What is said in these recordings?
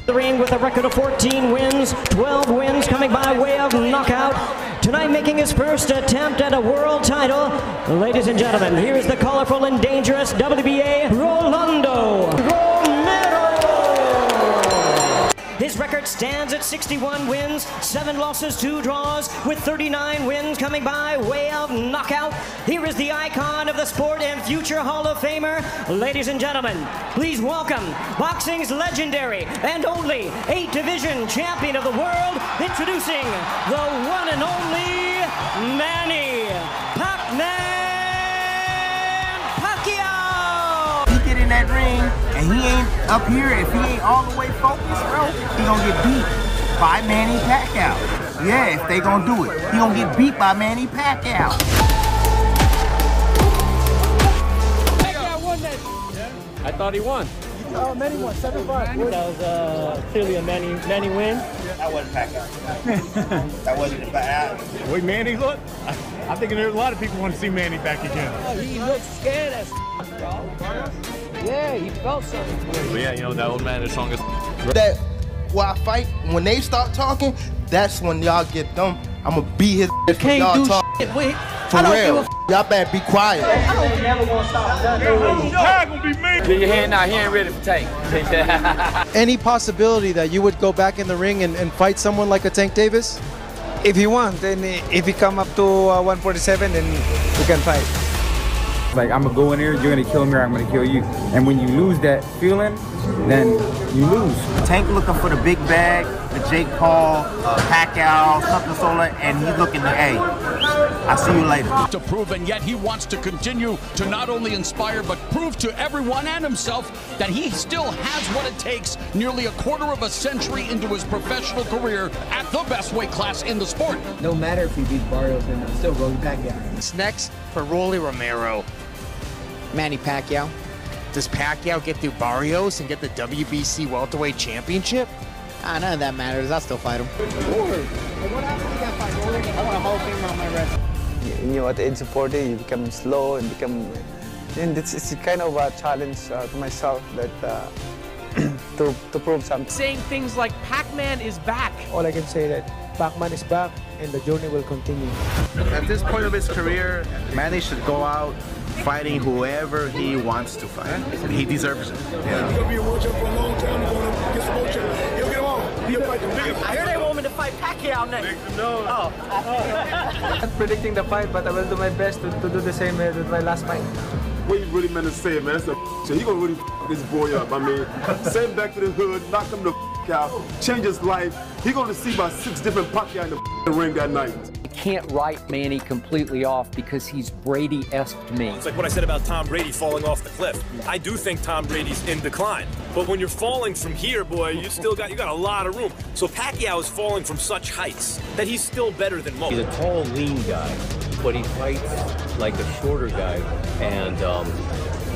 The ring with a record of 14 wins, 12 wins coming by way of knockout. Tonight making his first attempt at a world title. Ladies and gentlemen, here is the colorful and dangerous WBA Rolando Romero. His record stands at 61 wins, 7 losses, 2 draws, with 39 wins coming by way of knockout. Here is the icon of the sport and future Hall of Famer. Ladies and gentlemen, please welcome boxing's legendary and only 8-division champion of the world, introducing the one and only Manny Pac-Man Pacquiao. He get in that ring and he ain't up here, if he ain't all the way focused, bro, he gonna get beat by Manny Pacquiao. Yeah, if they gonna do it, he gonna get beat by Manny Pacquiao. Pacquiao won that. I thought he won. Manny won 7-5. That was clearly a Manny win. That wasn't Pacquiao. That wasn't the bad. The way Manny looked, I think there's a lot of people want to see Manny back again. Oh, he looked scared as bro. Yeah, he felt something. But yeah, you know, that old man is strongest. That while I fight, when they start talking, that's when y'all get them. I'ma beat his ass when y'all talk. For real. Y'all better be quiet. Get your hand out, he ain't ready for Tank. Any possibility that you would go back in the ring and fight someone like a Tank Davis? If he wants, then if he come up to 147, then we can fight. Like, I'm gonna go in there, you're gonna kill me or I'm gonna kill you. And when you lose that feeling, then you lose. Tank looking for the big bag, the Jake Paul, Pacquiao, something solar, and he's looking to, hey, I'll see you later. To prove, and yet he wants to continue to not only inspire but prove to everyone and himself that he still has what it takes nearly a quarter of a century into his professional career at the best weight class in the sport. No matter if he beats Barrios, then I'm still Rolly Pacquiao. What's next for Rolly Romero? Manny Pacquiao. Does Pacquiao get through Barrios and get the WBC welterweight championship? None of that matters. I'll still fight him. What happened to that fight, Rolly? I want a Hall of Famer on my record. You know, at the age of 40, you become slow and become... And it's kind of a challenge to myself that to prove something. Saying things like Pac-Man is back. All I can say that Pac-Man is back and the journey will continue. At this point of his career, Manny should go out fighting whoever he wants to fight. He deserves it. Yeah. He's gonna be a world champ for a long time. He's gonna get some more champ. He'll get him on. He'll fight the biggest. I hear they want me to fight Pacquiao next. I'm not predicting the fight, but I will do my best to do the same with my last fight. What you really meant to say, man, that's a so he gonna really this boy up. I mean, send him back to the hood, knock him the out, change his life. He gonna see about 6 different Pacquiao in the ring that night. Can't write Manny completely off because he's Brady-esque to me. It's like what I said about Tom Brady falling off the cliff. I do think Tom Brady's in decline. But when you're falling from here, boy, you got a lot of room. So Pacquiao is falling from such heights that he's still better than most. He's a tall, lean guy, but he fights like a shorter guy, and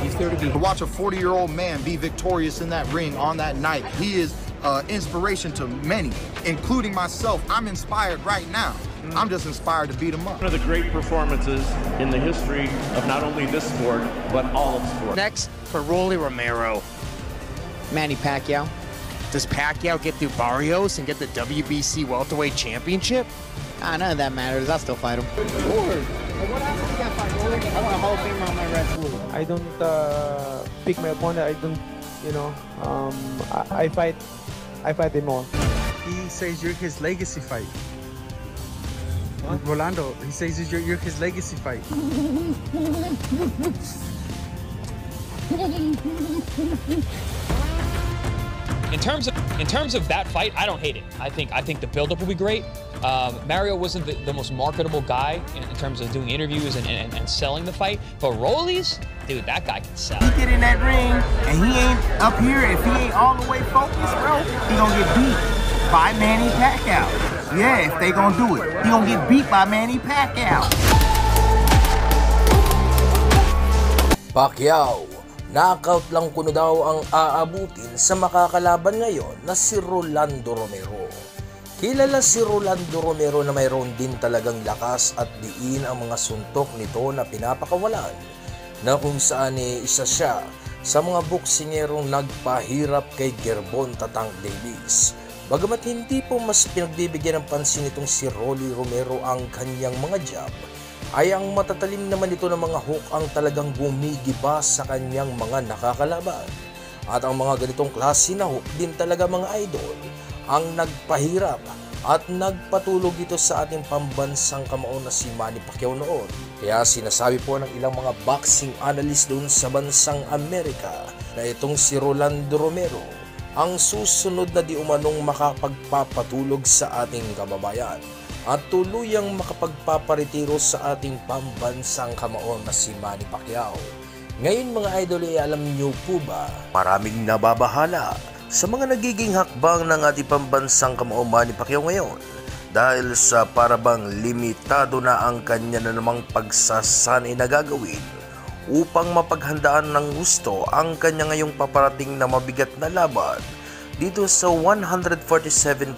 he's there to be. To watch a 40-year-old man be victorious in that ring on that night, he is inspiration to many, including myself. I'm inspired right now. I'm just inspired to beat him up. One of the great performances in the history of not only this sport, but all of sport. Next for Rolly Romero. Manny Pacquiao. Does Pacquiao get through Barrios and get the WBC welterweight championship? None of that matters. I'll still fight him. What happened to that fight, Rolly? I want a Hall of Famer on my record. I don't pick my opponent. I don't, you know, I fight him all. He says you're his legacy fight. With Rolando, he says you're his legacy fight. In terms of that fight, I don't hate it. I think the buildup will be great. Mario wasn't the most marketable guy in terms of doing interviews and selling the fight, but Rollies, dude, that guy can sell. He get in that ring and he ain't up here, if he ain't all the way focused, bro, he gonna get beat by Manny Pacquiao. Yeah, if they gonna do it, he gonna get beat by Manny Pacquiao. Pacquiao, knockout lang kuno daw ang aabutin sa makakalaban ngayon na si Rolando Romero. Kilala si Rolando Romero na mayroon din talagang lakas at diin ang mga suntok nito na pinapakawalan, na kung saan isa siya sa mga boksingerong nagpahirap kay Gervonta Tank Davis. Bagamat hindi po mas pinagbibigyan ng pansin itong si Rolly Romero ang kanyang mga jab, ay ang matatalim naman ito ng mga hook ang talagang gumigiba sa kanyang mga nakakalaban. At ang mga ganitong klase na hook din talaga mga idol ang nagpahirap at nagpatulog ito sa ating pambansang kamao na si Manny Pacquiao noon. Kaya sinasabi po ng ilang mga boxing analyst doon sa bansang Amerika na itong si Rolando Romero ang susunod na di umanong makapagpapatulog sa ating kababayan at tuluyang makapagpaparetiro sa ating pambansang kamao na si Manny Pacquiao. Ngayon mga idol, alam niyo po ba, maraming nababahala sa mga nagiging hakbang ng ating pambansang kamao Manny Pacquiao ngayon dahil sa parabang limitado na ang kanya na namang pagsasanay na gagawin upang mapaghandaan ng gusto ang kanya ngayong paparating na mabigat na laban dito sa 147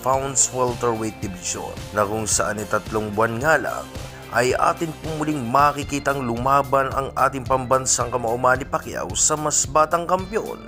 pounds welterweight division na kung saan 3 buwan nga lang ay atin muling makikitang lumaban ang ating pambansang kamao Manny Pacquiao sa mas batang kampyon.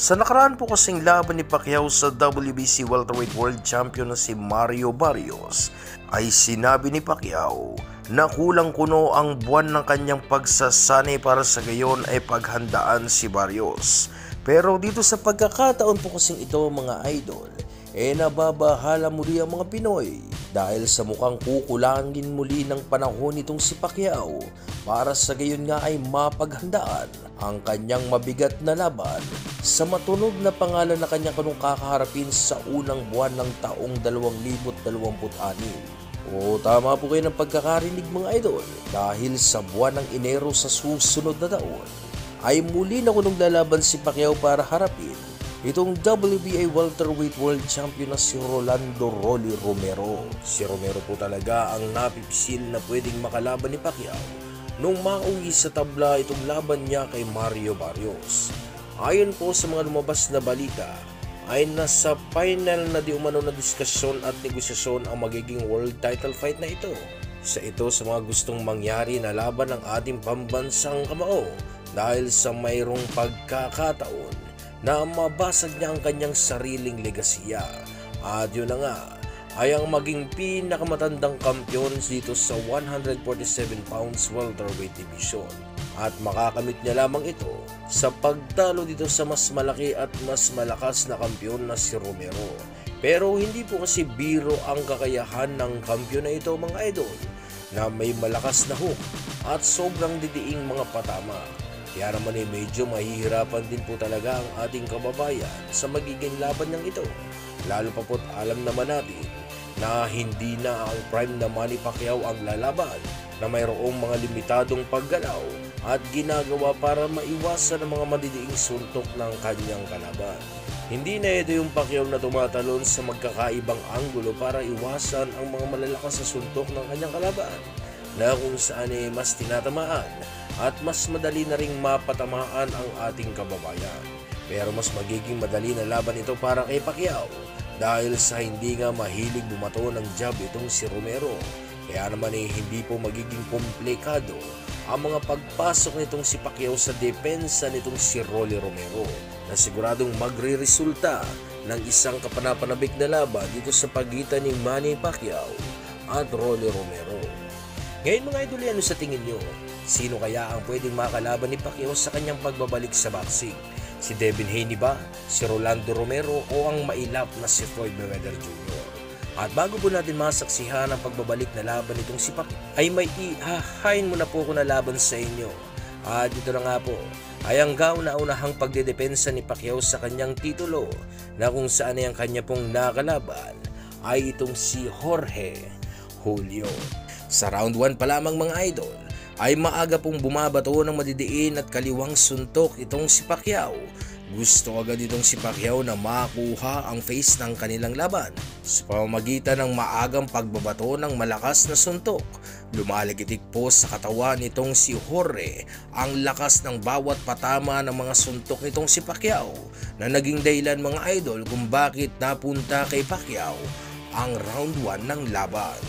Sa nakaraan po kasing laban ni Pacquiao sa WBC welterweight world champion na si Mario Barrios ay sinabi ni Pacquiao na kulang kuno ang buwan ng kanyang pagsasanay para sa gayon ay paghandaan si Barrios. Pero dito sa pagkakataon po kasing ito mga idol, nababahala muli ang mga Pinoy dahil sa mukhang kukulangin muli ng panahon nitong si Pacquiao para sa gayon nga ay mapaghandaan ang kanyang mabigat na laban sa matunog na pangalan na kanyang kakaharapin sa unang buwan ng taong 2026. O tama po kayo ng pagkakarinig mga idol, dahil sa buwan ng Enero sa susunod na taon ay muli na kunong lalaban si Pacquiao para harapin itong WBA welterweight world champion na si Rolando Rolly Romero. Si Romero po talaga ang napipisil na pwedeng makalaban ni Pacquiao nung mauwi sa tabla itong laban niya kay Mario Barrios. Ayon po sa mga lumabas na balita, ay nasa final na di umano na diskusyon at negosasyon ang magiging world title fight na ito. Sa mga gustong mangyari na laban ng ating pambansang kamao dahil sa mayroong pagkakataon na mabasag niya ang kanyang sariling legasiya. At yun na nga, ay ang maging pinakamatandang kampiyon dito sa 147 pounds welterweight division. At makakamit niya lamang ito sa pagtalo dito sa mas malaki at mas malakas na kampiyon na si Romero. Pero hindi po kasi biro ang kakayahan ng kampiyon na ito mga idol, na may malakas na hook at sobrang didiing mga patama. Kaya naman ay medyo mahihirapan din po talaga ang ating kababayan sa magiging laban ng ito. Lalo pa po't alam naman natin na hindi na ang prime na Manny Pacquiao ang lalaban, na mayroong mga limitadong paggalaw at ginagawa para maiwasan ang mga madidiing suntok ng kanyang kalaban. Hindi na ito yung Pacquiao na tumatalon sa magkakaibang anggulo para iwasan ang mga malalakas na suntok ng kanyang kalaban, na kung saan ay mas tinatamaan at mas madali na ring mapatamaan ang ating kababayan. Pero mas magiging madali na laban ito para kay Pacquiao dahil sa hindi nga mahilig bumato ng jab itong si Romero. Kaya naman ay hindi po magiging komplikado ang mga pagpasok nitong si Pacquiao sa depensa nitong si Rolly Romero, na siguradong magre-resulta ng isang kapanapanabik na laban dito sa pagitan ni Manny Pacquiao at Rolly Romero. Ngayon mga idol, ano sa tingin nyo? Sino kaya ang pwedeng makalaban ni Pacquiao sa kanyang pagbabalik sa boxing? Si Devin Haney ba? Si Rolando Romero? O ang mailap na si Floyd Mayweather Jr.? At bago po natin masaksihan ang pagbabalik na laban nitong si Pacquiao, ay may ihahain muna po ko na laban sa inyo. At dito na nga po, ay ang kauna-unahang pagdedepensa ni Pacquiao sa kanyang titulo, na kung saan ay ang kanya pong nakalaban ay itong si Jorge Julio. Sa round 1 pa lamang mga idol, ay maaga pong bumabato ng madidiin at kaliwang suntok itong si Pacquiao. Gusto agad itong si Pacquiao na makuha ang face ng kanilang laban sa pamamagitan ng maagang pagbabato ng malakas na suntok. Lumalagitik po sa katawan nitong si Jorge ang lakas ng bawat patama ng mga suntok nitong si Pacquiao, na naging dahilan mga idol kung bakit napunta kay Pacquiao ang round 1 ng laban.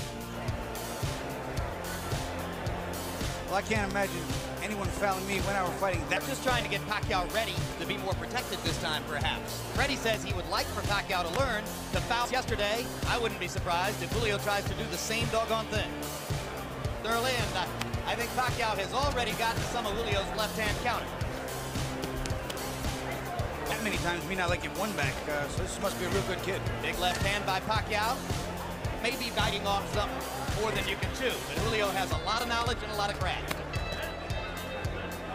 Well, I can't imagine anyone fouling me when I were fighting. They're just trying to get Pacquiao ready to be more protected this time, perhaps. Freddie says he would like for Pacquiao to learn the fouls yesterday. I wouldn't be surprised if Julio tries to do the same doggone thing. Thoroughly, and I think Pacquiao has already gotten some of Julio's left-hand counter. That many times me not like it one back, so this must be a real good kid. Big left hand by Pacquiao. Maybe biting off something more than you can chew, but Julio has a lot of knowledge and a lot of craft.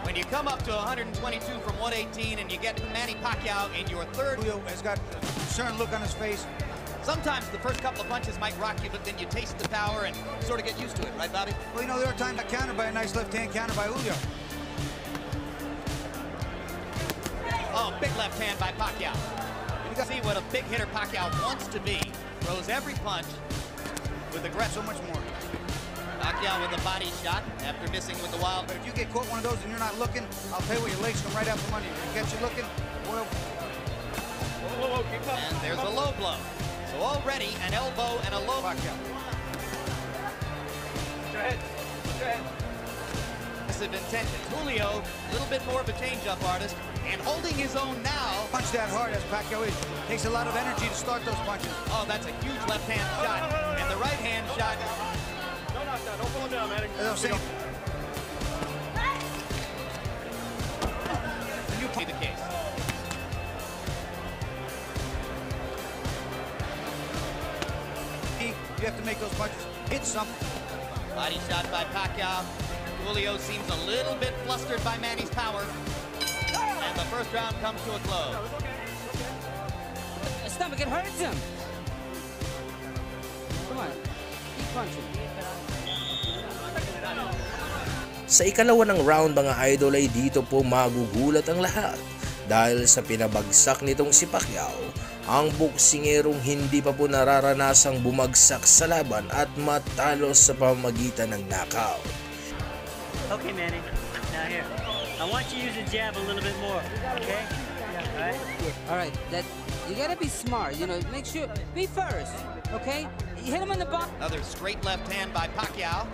When you come up to 122 from 118 and you get Manny Pacquiao in your third... Julio has got a concerned look on his face. Sometimes the first couple of punches might rock you, but then you taste the power and sort of get used to it, right, Bobby? Well, you know, there are times I countered by a nice left-hand counter by Julio. Oh, big left hand by Pacquiao. You can see what a big hitter Pacquiao wants to be. Throws every punch with aggression. So much more. Pacquiao with a body shot after missing with the wild. But if you get caught one of those and you're not looking, I'll tell you what, your legs come right out from under you. If you catch you looking, well... And there's a low blow. So already an elbow and a low... Pacquiao. Go ahead. Go ahead. Aggressive intention. Julio, a little bit more of a change-up artist, and holding his own now. Punch that hard as Pacquiao is. Takes a lot of energy to start those punches. Oh, that's a huge left-hand shot. And the right-hand shot. Don't knock down. Don't pull him down, man. As I'm saying. You play the case. You have to make those punches hit something. Body shot by Pacquiao. Julio seems a little bit flustered by Manny's power. And the first round comes to a close. Stomach, it hurts him. Come on, keep punching. Sa ikalawa ng round mga idol ay dito po magugulat ang lahat dahil sa pinabagsak nitong si Pacquiao, ang boksingerong hindi pa po nararanasang bumagsak sa laban at matalo sa pamamagitan ng knockout. Okay, Manny. Now here. I want you to use the jab a little bit more. Okay? All right. That you gotta be smart. You know, make sure be first. Okay? You hit him on the bottom. Another straight left hand by Pacquiao.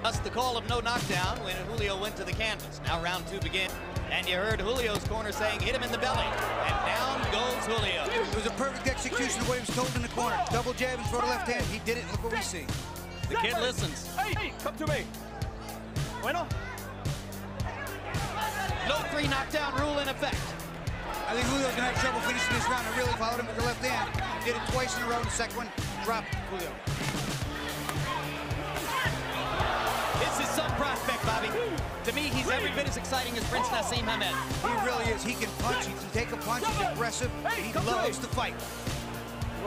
Thus the call of no knockdown when Julio went to the canvas. Now round two begins. And you heard Julio's corner saying, hit him in the belly. And down goes Julio. It was a perfect execution of what he was told in the corner. Double jab and throw the left hand. He did it. Look what we see. The kid listens. Hey, come to me. Bueno. No three knockdown rule in effect. I think Julio's gonna have trouble finishing this round. I really followed him with the left hand. Did it twice in a row. The second one, dropped Julio. It's his son prospect, Bobby. To me, he's every bit as exciting as Prince Nassim Hamed. He really is. He can punch. He can take a punch. He's aggressive. He loves to fight.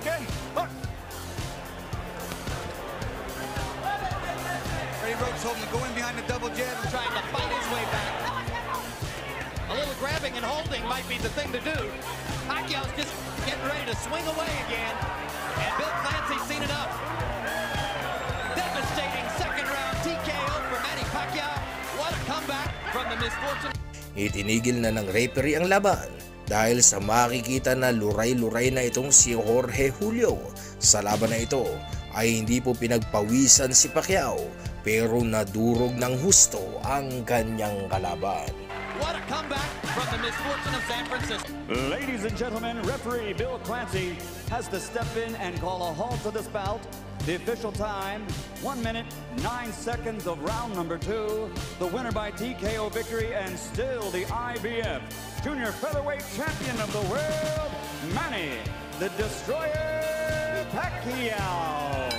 Okay. Look. Freddie Roach told him to go in behind the double jab and trying to fight his way back. A little grabbing and holding might be the thing to do. Pacquiao's just getting ready to swing away again. And Bill Clancy's seen it up. Devastating second round TKO for Manny Pacquiao. What a comeback from the misfortune. Itinigil na ng referee ang laban dahil sa makikita na luray-luray na itong si Jorge Julio. Sa laban na ito ay hindi po pinagpawisan si Pacquiao pero nadurog ng husto ang kanyang kalaban. What a comeback from the misfortune of San Francisco. Ladies and gentlemen, referee Bill Clancy has to step in and call a halt to this bout. The official time, 1 minute, 9 seconds of round number 2. The winner by TKO victory and still the IBF Junior Featherweight Champion of the world, Manny the Destroyer Pacquiao.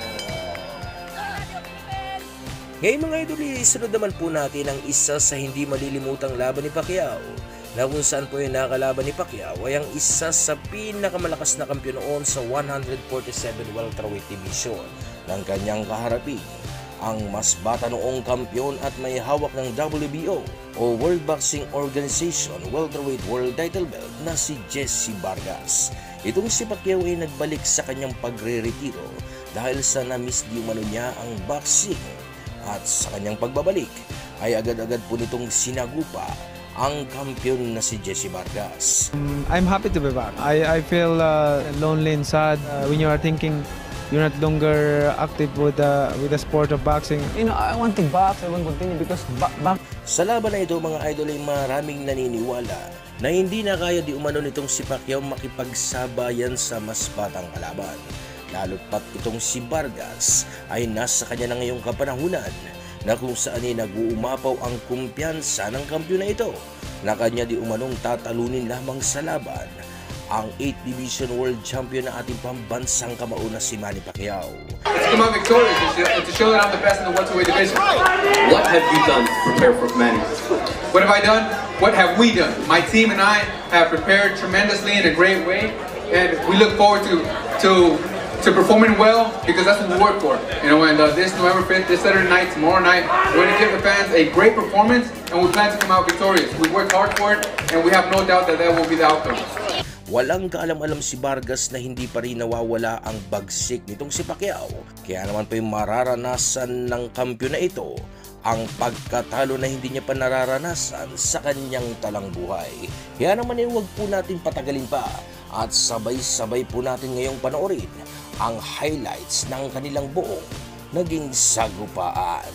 Ngayon mga idol, isunod naman po natin ang isa sa hindi malilimutang laban ni Pacquiao na kung saan po yung nakalaban ni Pacquiao ay ang isa sa pinakamalakas na kampiyon noon sa 147 welterweight division ng kanyang kaharapin. Ang mas bata noong kampiyon at may hawak ng WBO o World Boxing Organization welterweight world title belt na si Jesse Vargas. Itong si Pacquiao ay nagbalik sa kanyang pagre-retiro dahil sa na-miss di umano niya ang boxing. At sa kanyang pagbabalik ay agad-agad po nitong sinagupa ang kampiyon na si Jesse Vargas. I'm happy to be back. I feel lonely and sad when you are thinking you're not longer active with the sport of boxing. You know, I want to box, I want to continue because Sa laban na ito mga idol ay maraming naniniwala na hindi na kaya di umano nitong si Pacquiao makipagsabayan sa mas batang kalaban. Lalo pat itong si Vargas ay nasa kanya na ngayong kapanahunan na kung saan ay nag-uumapaw ang kumpiyansa ng kampiyon na ito na kanya di umanong tatalunin lamang sa laban ang 8th Division World Champion na ating pambansang kamao na si Manny Pacquiao. Let's come out victorious and to show that I'm the best in the welterweight division. What have you done to prepare for Manny? What have I done? What have we done? My team and I have prepared tremendously in a great way, and we look forward to performing well because that's what we work for. You know, and this November 5th, this Saturday night, tomorrow night, we're going to give the fans a great performance, and we plan to come out victorious. We work hard for it, and we have no doubt that that will be the outcome. Walang kaalam-alam si Vargas na hindi pa rin nawawala ang bagsik nitong si Pacquiao. Kaya naman pa yung mararanasan ng kampiyon na ito ang pagkatalo na hindi niya pa nararanasan sa kanyang talang buhay. Kaya naman ay huwag po natin patagalin pa at sabay-sabay po natin ngayong panoorin ang highlights ng kanilang buong naging sagupaan.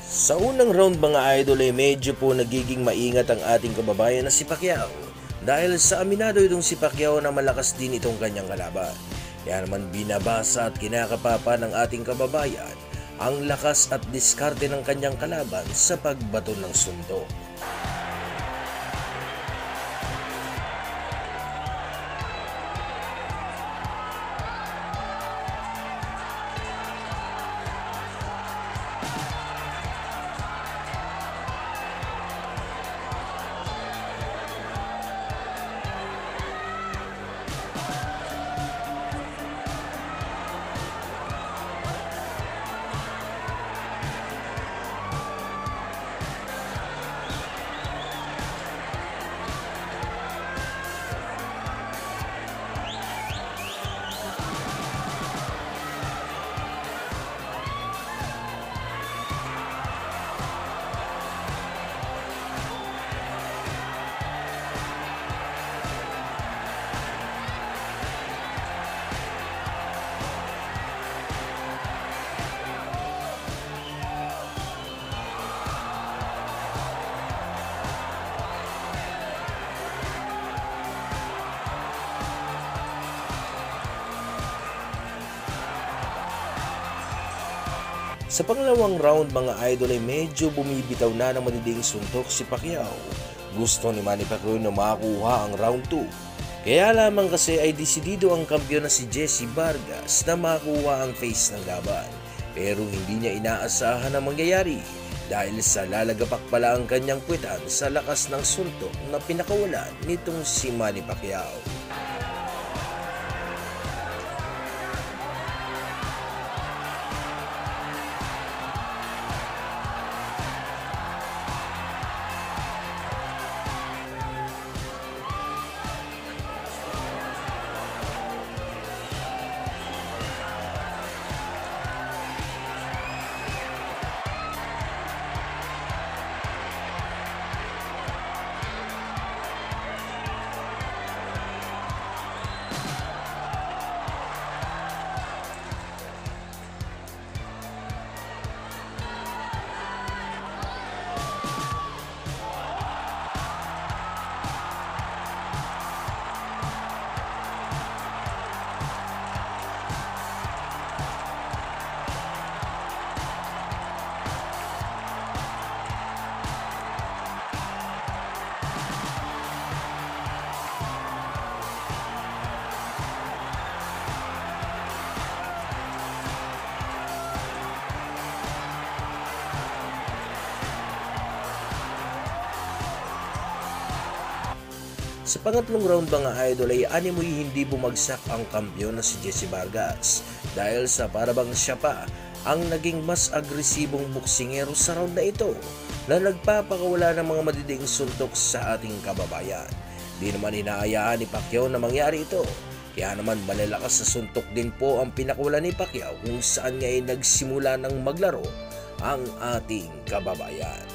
Sa unang round mga idol ay medyo po nagiging maingat ang ating kababayan na si Pacquiao dahil sa aminado itong si Pacquiao na malakas din itong kanyang kalaban. Kaya naman binabasa at kinakapapa ng ating kababayan ang lakas at diskarte ng kanyang kalaban sa pagbato ng suntok. Sa pangalawang round mga idol ay medyo bumibitaw na ng matinding suntok si Pacquiao. Gusto ni Manny Pacquiao na makuha ang round 2. Kaya lamang kasi ay desidido ang kampiyon na si Jesse Vargas na makuha ang face ng laban. Pero hindi niya inaasahan na mangyayari dahil sa lalagapak pala ang kanyang puwetan sa lakas ng suntok na pinakawalan nitong si Manny Pacquiao. Sa pangatlong round mga idol ay animoy hindi bumagsak ang kampiyon na si Jesse Vargas dahil sa parabang siya pa ang naging mas agresibong boksingero sa round na ito na nagpapakawala ng mga matinding suntok sa ating kababayan. Di naman inaayaan ni Pacquiao na mangyari ito. Kaya naman malalakas sa suntok din po ang pinakawala ni Pacquiao kung saan nga ay nagsimula ng maglaro ang ating kababayan.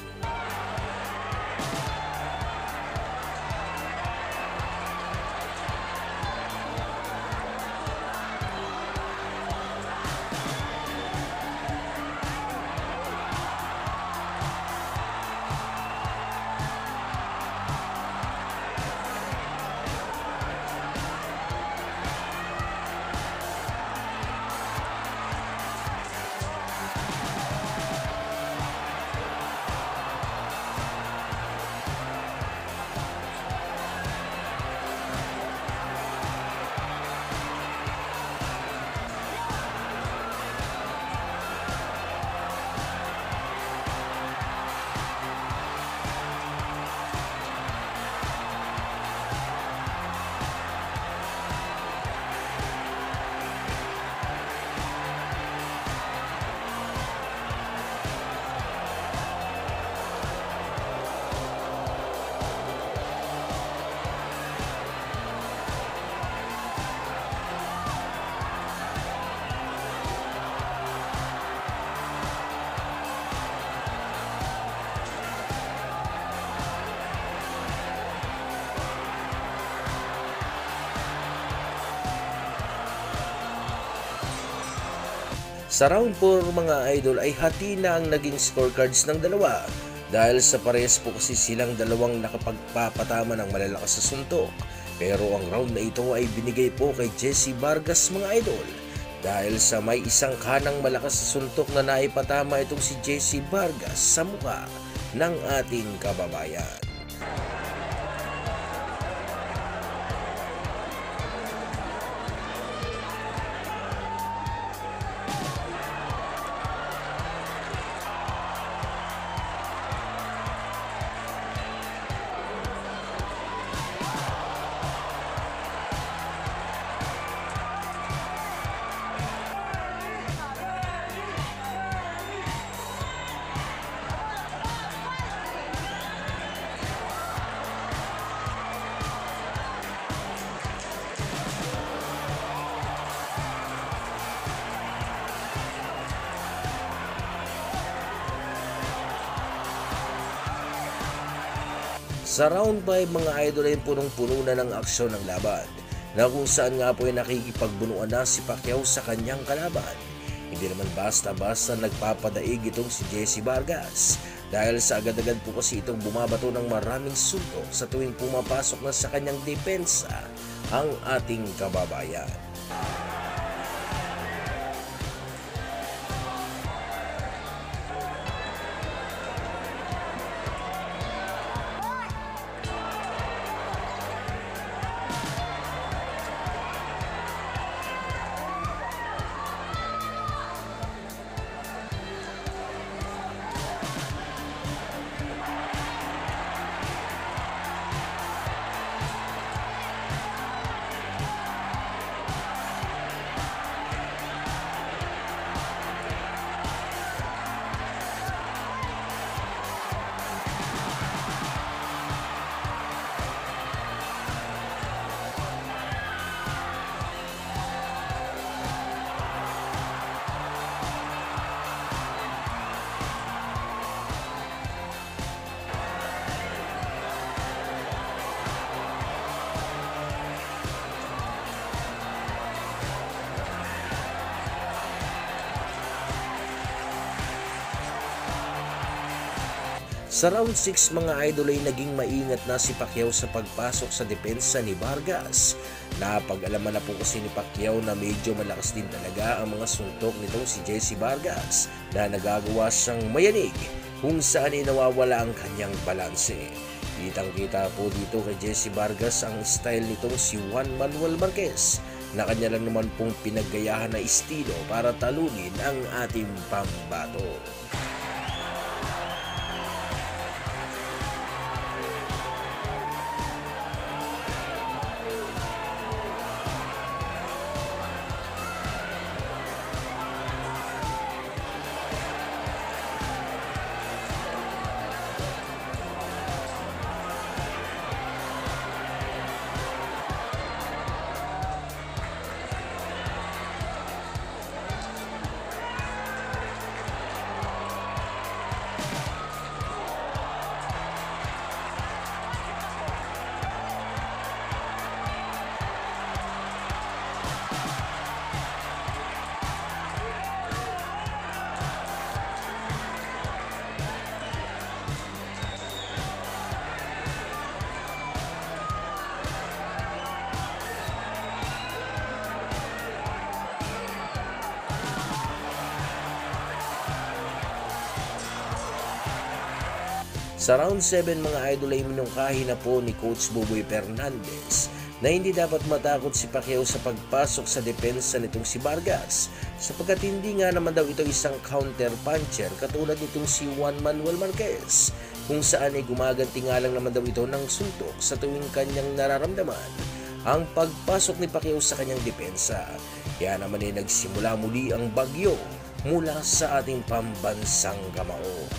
Sa round 4 mga idol ay hati na ang naging scorecards ng dalawa dahil sa parehas po kasi silang dalawang nakapagpapatama ng malalakas sa suntok. Pero ang round na ito ay binigay po kay Jesse Vargas mga idol dahil sa may isang kanang malakas sa suntok na naipatama itong si Jesse Vargas sa mukha ng ating kababayan. Sa round 5 mga idol ay punong-puno na ng aksyon ng laban na kung saan nga po ay nakikipagbunuan na si Pacquiao sa kanyang kalaban. Hindi naman basta-basta nagpapadaig itong si Jesse Vargas dahil sa agad-agad po kasi itong bumabato ng maraming suntok sa tuwing pumapasok na sa kanyang depensa ang ating kababayan. Sa round 6 mga idol ay naging maingat na si Pacquiao sa pagpasok sa depensa ni Vargas. Napag-alaman na po kasi ni Pacquiao na medyo malakas din talaga ang mga suntok nitong si Jesse Vargas na nagagawa siyang mayanig kung saan ay nawawala ang kanyang balanse. Kitang-kita po dito kay Jesse Vargas ang style nitong si Juan Manuel Marquez na kanya lang naman pong pinaggayahan na estilo para talunin ang ating pambato. Sa round 7 mga idol ay minungkahi na po ni Coach Boboy Fernandez na hindi dapat matakot si Pacquiao sa pagpasok sa depensa nitong si Vargas sapagkat hindi nga naman daw ito isang counter puncher katulad nitong si Juan Manuel Marquez kung saan ay gumaganti nga lang naman daw ito ng suntok sa tuwing kanyang nararamdaman ang pagpasok ni Pacquiao sa kanyang depensa. Kaya naman ay nagsimula muli ang bagyo mula sa ating pambansang kamao.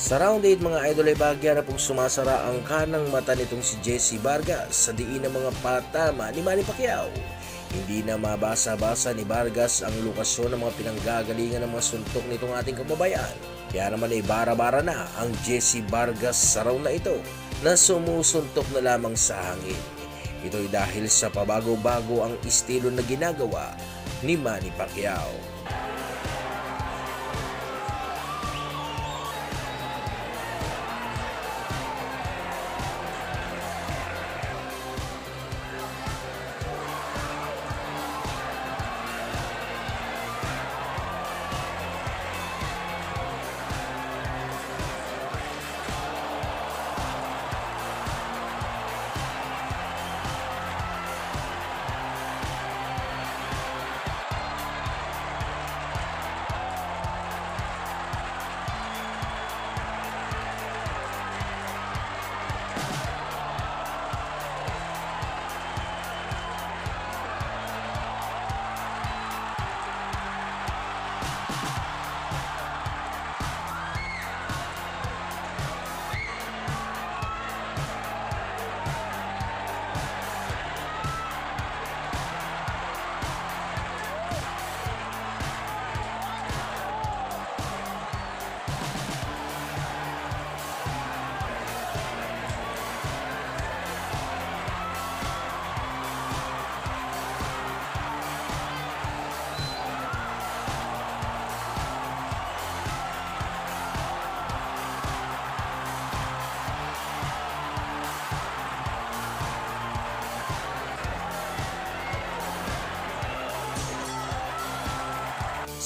Sa round 8 mga idol ay bahagya na pong sumasara ang kanang mata nitong si Jessie Vargas sa diin ng mga patama ni Manny Pacquiao. Hindi na mabasa-basa ni Vargas ang lokasyon ng mga pinanggagalingan ng mga suntok nitong ating kababayan. Kaya naman ay bara-bara na ang Jessie Vargas sa round na ito na sumusuntok na lamang sa hangin. Ito ay dahil sa pabago-bago ang estilo na ginagawa ni Manny Pacquiao.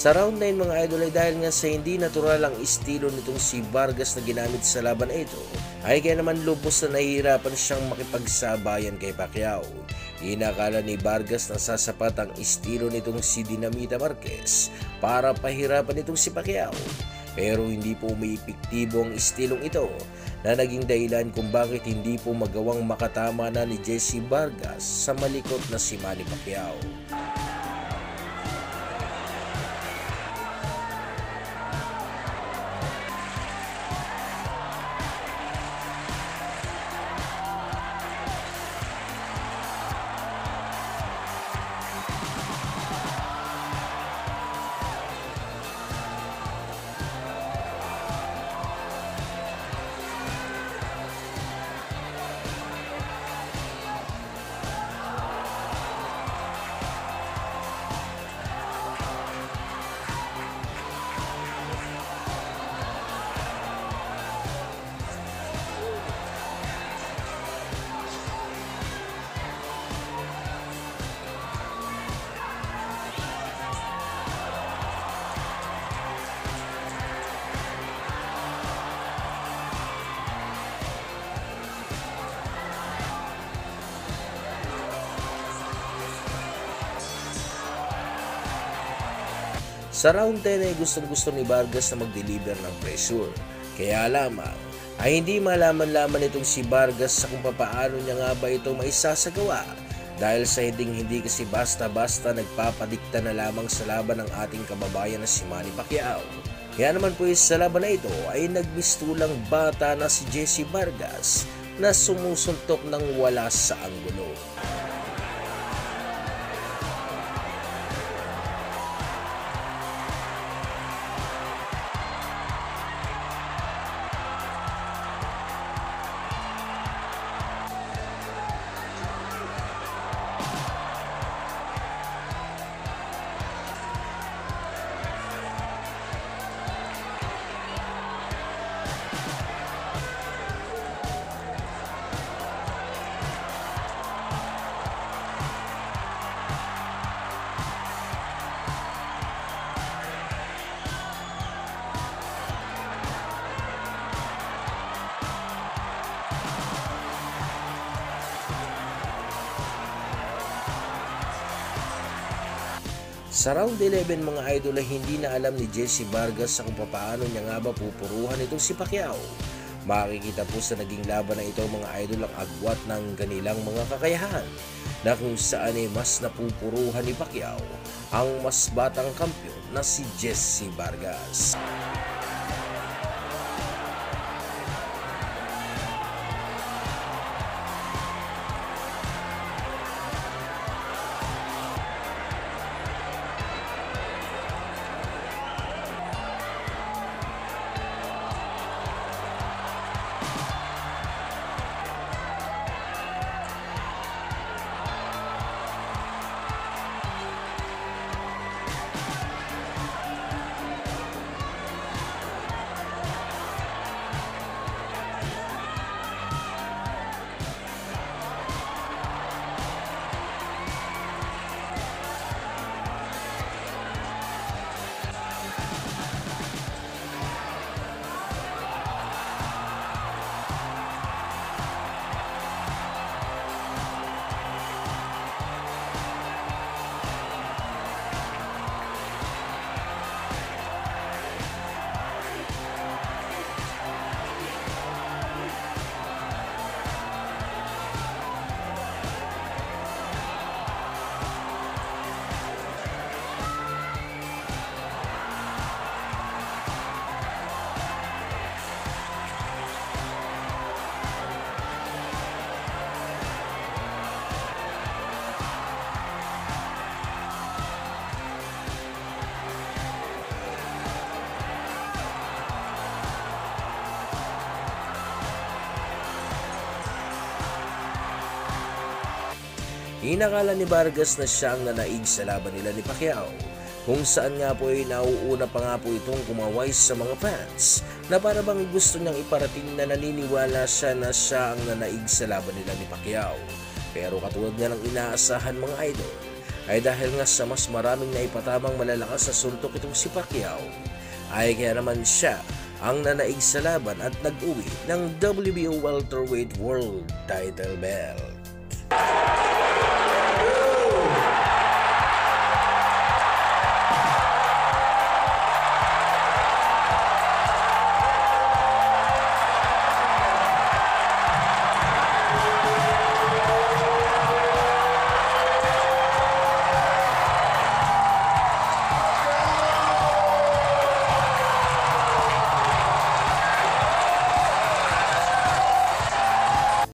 Sa round 9 mga idol ay dahil nga sa hindi natural ang estilo nitong si Vargas na ginamit sa laban ito, ay kaya naman lubos na nahihirapan siyang makipagsabayan kay Pacquiao. Inakala ni Vargas na sasapat ang estilo nitong si Dinamita Marquez para pahirapan itong si Pacquiao. Pero hindi po may epektibo ang estilong ito na naging dahilan kung bakit hindi po magawang makatama na ni Jessie Vargas sa malikot na si Manny Pacquiao. Sa round 10 ay gustong-gusto ni Vargas na mag-deliver ng pressure. Kaya lamang ay hindi malaman-laman itong si Vargas sa kung paano niya nga ba ito maisasagawa. Dahil sa hindi kasi basta-basta nagpapadikta na lamang sa laban ng ating kababayan na si Manny Pacquiao. Kaya naman po sa laban na ito ay nagmistulang bata na si Jessie Vargas na sumusuntok ng wala sa anggulo. Sa round 11 mga idol ay hindi na alam ni Jessie Vargas sa kung paano niya nga ba pupuruhan itong si Pacquiao. Makikita po sa naging laban na ito mga idol ang agwat ng kanilang mga kakayahan na kung saan ay mas napupuruhan ni Pacquiao ang mas batang kampiyon na si Jessie Vargas. Inakala ni Vargas na siya ang nanaig sa laban nila ni Pacquiao, kung saan nga po ay nauuna pa nga po itong kumaway sa mga fans na para bang gusto niyang iparating na naniniwala siya na siya ang nanaig sa laban nila ni Pacquiao. Pero katulad nga ng inaasahan mga idol, ay dahil nga sa mas maraming naipatamang malalakas sa suntok itong si Pacquiao, ay kaya naman siya ang nanaig sa laban at nag-uwi ng WBO Welterweight World Title Belt.